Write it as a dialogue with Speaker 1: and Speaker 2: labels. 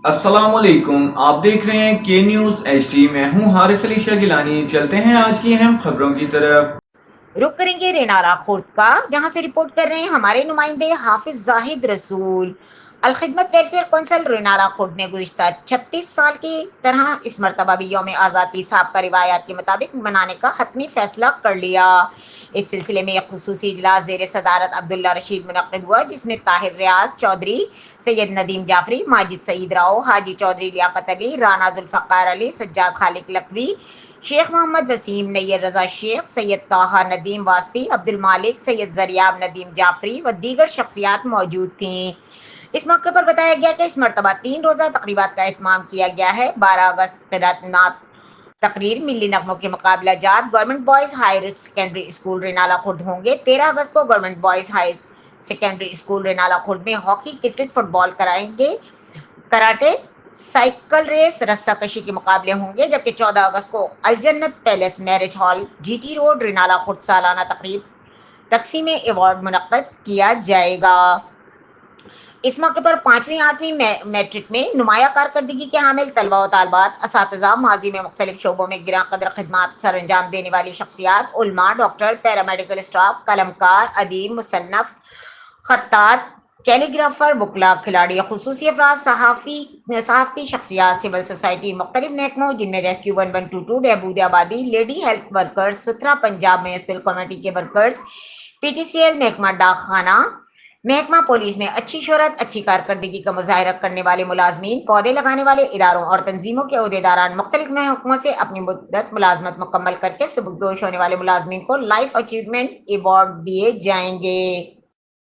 Speaker 1: अस्सलाम वालेकुम, आप देख रहे हैं के न्यूज़ HD। मैं हूं हारिस अली शाह गिलानी। चलते हैं आज की अहम खबरों की तरफ।
Speaker 2: रुक करेंगे रेनारा खुर्द का, जहां से रिपोर्ट कर रहे हैं हमारे नुमाइंदे हाफिज जाहिद रसूल। अलखिदमत वेलफेयर कौंसल रेनारा खुर्द ने गुज़िश्ता 36 साल की तरह इस मरतबा भी यौम आज़ादी साहब का रिवायात के मुताबिक मनाने का हतमी फैसला कर लिया। इस सिलसिले में एक खुसूसी इजलास ज़ेर सदारत अब्दुल्ला रशीद मुनक्किद हुआ, जिसमें ताहिर रियाज चौधरी, सैयद नदीम जाफरी, माजिद सईद राव, हाजी चौधरी लियाकत अली, राना जुल्फ़कार अली, सज्जाद खालिक लकवी, शेख मोहम्मद वसीम, नैयर रजा शेख, सैयद ताहा नदीम वास्ती, अब्दुल मालिक, सैयद जरियाब नदीम जाफरी व दीगर शख्सियात मौजूद थीं। इस मौके पर बताया गया कि इस मरतबा 3 रोज़ा तकरीबात का एहतमाम किया गया है। 12 अगस्त क़िरात तकरीर, मिली नगमों के मुकाबला जात government boys higher secondary school Renala Khurd होंगे। 13 अगस्त को government boys higher secondary school Renala Khurd में हॉकी, क्रिकेट, फुटबॉल कराएंगे। कराटे, साइकिल रेस, रस्सा कशी के मुकाबले होंगे। जबकि 14 अगस्त को Aljannat palace marriage hall, GT road, Renala Khurd सालाना तकरीब तकसीम अवार्ड मुनक्कद किया जाएगा। इस मौके पर 5वीं 8वीं मैट्रिक में नुमाया कारकर्दगी के हामिल तलबा व तालबात, असातिज़ा, माजी में मुख्तलिफ शोबों में गिरां कदर खिदमात सर अंजाम देने वाली शख्सियात, उलमा, डॉक्टर, पैरामेडिकल स्टाफ, कलमकार, अदीब, मुसन्नफ, खत्तात, कैलीग्राफर, बुकला, खिलाड़ी, खुसूसी अफराद, सहाफ़ती शख्सियात, सिविल सोसाइटी, मुख्तलिफ महकमों जिनमें रेस्क्यू 1122, बहबूद आबादी, लेडी हेल्थ वर्कर्स, सुथरा पंजाब म्यूनसिपल कमेटी के वर्कर्स, PTCL, महकमा डाक खाना, महकमा पुलिस में अच्छी शोहरत, अच्छी कारकर्दगी का मुजाहरा करने वाले मुलाजमीन, पौधे लगाने वाले इदारों और तंजीमों के अहदेदारान, मुख्तलिफ महकमों से अपनी मुद्दत मुलाजमत मुकम्मल करके सुबुकदोश होने वाले मुलाजमीन को लाइफ अचीवमेंट अवार्ड दिए जाएंगे।